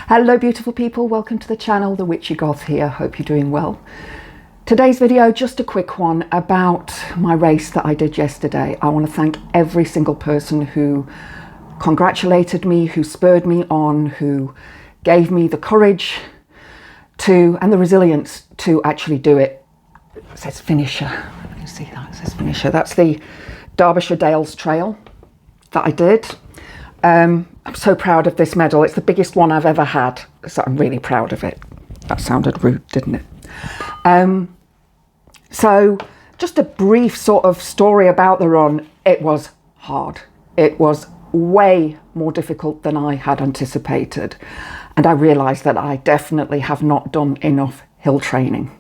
Hello beautiful people, welcome to the channel, The Witchy Goth here, hope you're doing well. Today's video, just a quick one about my race that I did yesterday. I want to thank every single person who congratulated me, who spurred me on, who gave me the courage to and the resilience to actually do it. It says finisher, let me see that, it says finisher. That's the Derbyshire Dales trail that I did. I'm so proud of this medal. It's the biggest one I've ever had, so I'm really proud of it. That sounded rude, didn't it? So just a brief sort of story about the run. It was hard. It was way more difficult than I had anticipated. And I realised that I definitely have not done enough hill training.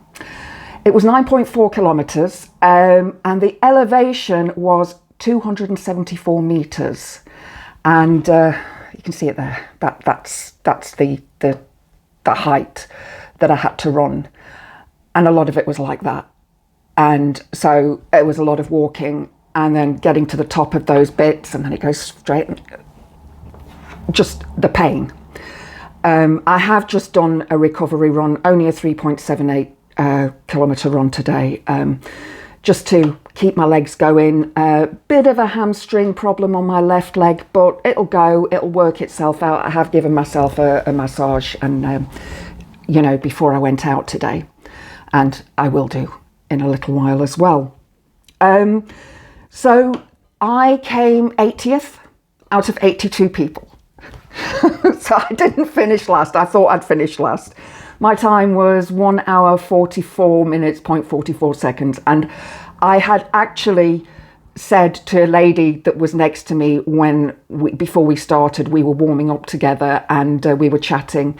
It was 9.4 kilometres and the elevation was 274 metres. And you can see it there. That's the height that I had to run, and a lot of it was like that. And so it was a lot of walking, and then getting to the top of those bits, and then it goes straight. Just the pain. I have just done a recovery run, only a 3.78 kilometre run today. Just to keep my legs going. A bit of a hamstring problem on my left leg, but it'll go, it'll work itself out. I have given myself a massage and you know, before I went out today, and I will do in a little while as well. So I came 80th out of 82 people. So I didn't finish last. I thought I'd finish last. My time was 1 hour 44 minutes, 0.44 seconds. And I had actually said to a lady that was next to me before we started, we were warming up together and we were chatting.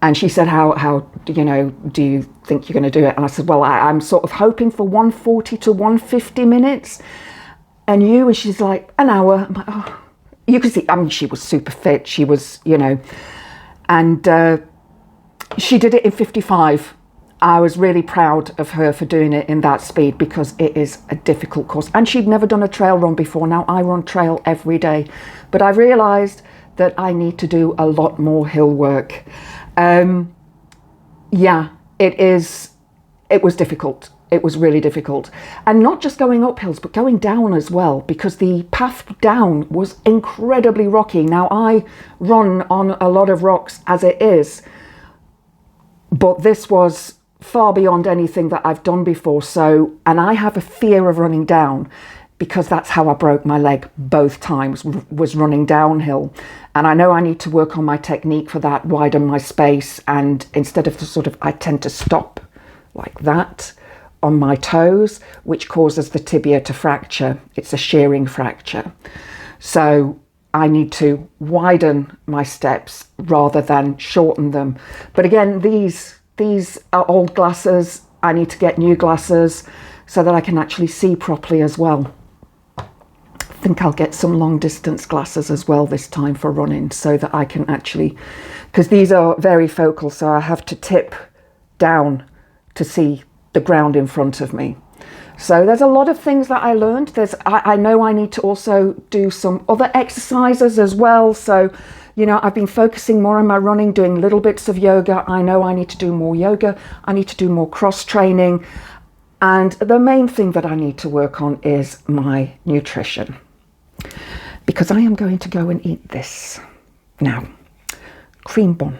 And she said, how you know, do you think you're going to do it? And I said, well, I'm sort of hoping for 140 to 150 minutes. And you? And she's like, an hour. I'm like, oh, you can see, I mean, she was super fit. She was, you know, and she did it in 55. I was really proud of her for doing it in that speed because it is a difficult course. And she'd never done a trail run before. Now I run trail every day, but I realised that I need to do a lot more hill work. Yeah, it was difficult. It was really difficult. And not just going up hills, but going down as well, because the path down was incredibly rocky. Now I run on a lot of rocks as it is, but this was far beyond anything that I've done before. So, and I have a fear of running down because that's how I broke my leg both times, was running downhill. And I know I need to work on my technique for that, widen my space. And instead of I tend to stop like that on my toes, which causes the tibia to fracture. It's a shearing fracture. So I need to widen my steps rather than shorten them. But again, these are old glasses. I need to get new glasses so that I can actually see properly as well. I think I'll get some long distance glasses as well this time for running so that I can actually, because these are very focal, so I have to tip down to see the ground in front of me. So there's a lot of things that I learned. I know I need to also do some other exercises as well. So, you know, I've been focusing more on my running, doing little bits of yoga. I know I need to do more yoga. I need to do more cross training. And the main thing that I need to work on is my nutrition, because I am going to go and eat this now. Cream bun.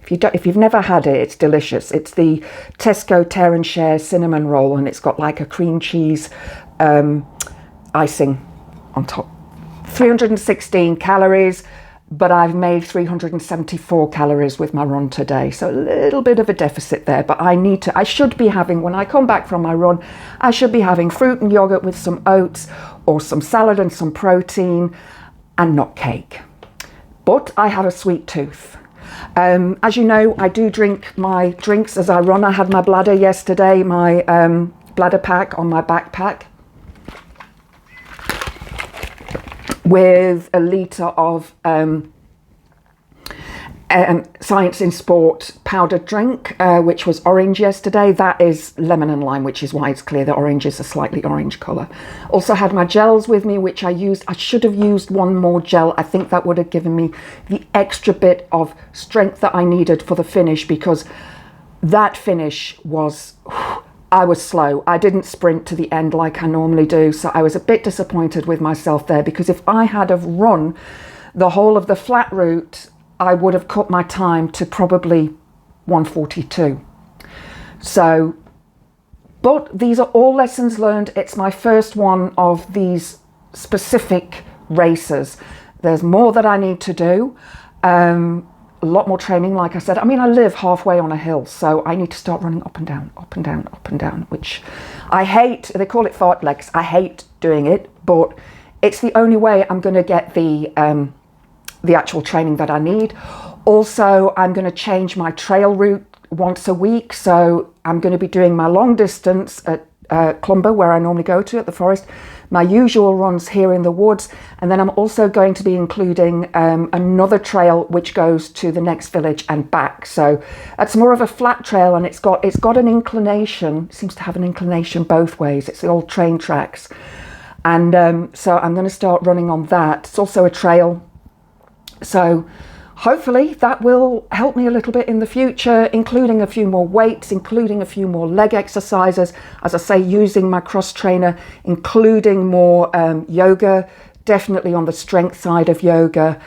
If you've never had it, it's delicious. It's the Tesco Tear and Share cinnamon roll, and it's got like a cream cheese icing on top. 316 calories, but I've made 374 calories with my run today. So a little bit of a deficit there, but I should be having, when I come back from my run, I should be having fruit and yogurt with some oats or some salad and some protein and not cake. But I have a sweet tooth. As you know, I do drink my drinks as I run. I had my bladder yesterday, my bladder pack on my backpack with a litre of Science in Sport powdered drink, which was orange yesterday. That is lemon and lime, which is why it's clear that orange is a slightly orange colour. Also had my gels with me, which I used. I should have used one more gel. I think that would have given me the extra bit of strength that I needed for the finish, because that finish was, I was slow. I didn't sprint to the end like I normally do. So I was a bit disappointed with myself there, because if I had have run the whole of the flat route, I would have cut my time to probably 1:42. So, but these are all lessons learned. It's my first one of these specific races. There's more that I need to do. A lot more training, like I said. I mean, I live halfway on a hill, so I need to start running up and down, up and down, up and down, which I hate. They call it fartleks. I hate doing it, but it's the only way I'm going to get the actual training that I need. Also, I'm going to change my trail route once a week. So I'm going to be doing my long distance at Clumber, where I normally go to at the forest, my usual runs here in the woods, and then I'm also going to be including another trail which goes to the next village and back. So it's more of a flat trail, and it's got an inclination. It seems to have an inclination both ways. It's the old train tracks, and so I'm going to start running on that. It's also a trail. So hopefully that will help me a little bit in the future, including a few more weights, including a few more leg exercises, as I say, using my cross trainer, including more yoga, definitely on the strength side of yoga,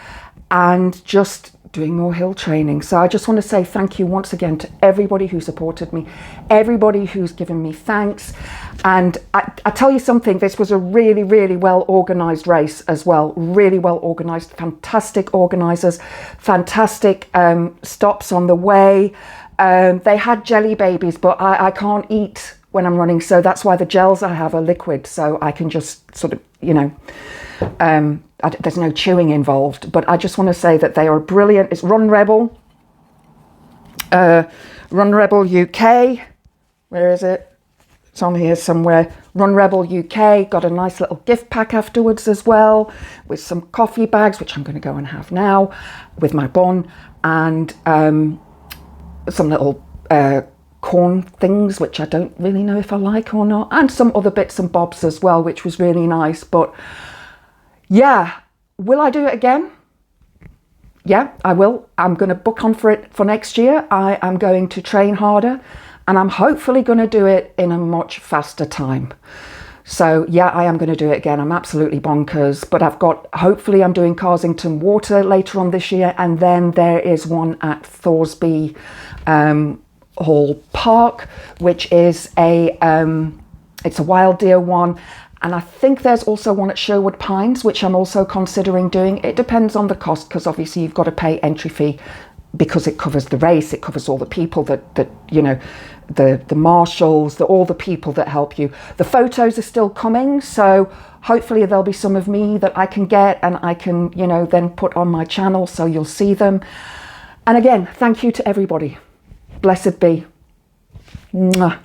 and just doing more hill training. So I just want to say thank you once again to everybody who supported me, everybody who's given me thanks. And I tell you something, this was a really, really well organized race as well. Really well organized, fantastic organizers, fantastic stops on the way. They had jelly babies, but I can't eat when I'm running. So that's why the gels I have are liquid. So I can just sort of, you know, there's no chewing involved, but I just want to say that they are brilliant. It's Run Rebel UK. Where is it? It's on here somewhere. Run Rebel UK. Got a nice little gift pack afterwards as well, with some coffee bags, which I'm going to go and have now with my bun, and some little corn things, which I don't really know if I like or not, and some other bits and bobs as well, which was really nice. But yeah, will I do it again? Yeah, I will. I'm going to book on for it for next year. I am going to train harder, and I'm hopefully going to do it in a much faster time. So yeah, I am going to do it again. I'm absolutely bonkers, but hopefully I'm doing Carsington Water later on this year, and then there is one at Thoresby Hall Park, which is it's a wild deer one. And I think there's also one at Sherwood Pines, which I'm also considering doing. It depends on the cost, because obviously you've got to pay entry fee, because it covers the race. It covers all the people that you know, the marshals, all the people that help you. The photos are still coming, so hopefully there'll be some of me that I can get and I can, you know, then put on my channel, so you'll see them. And again, thank you to everybody. Blessed be. Mwah.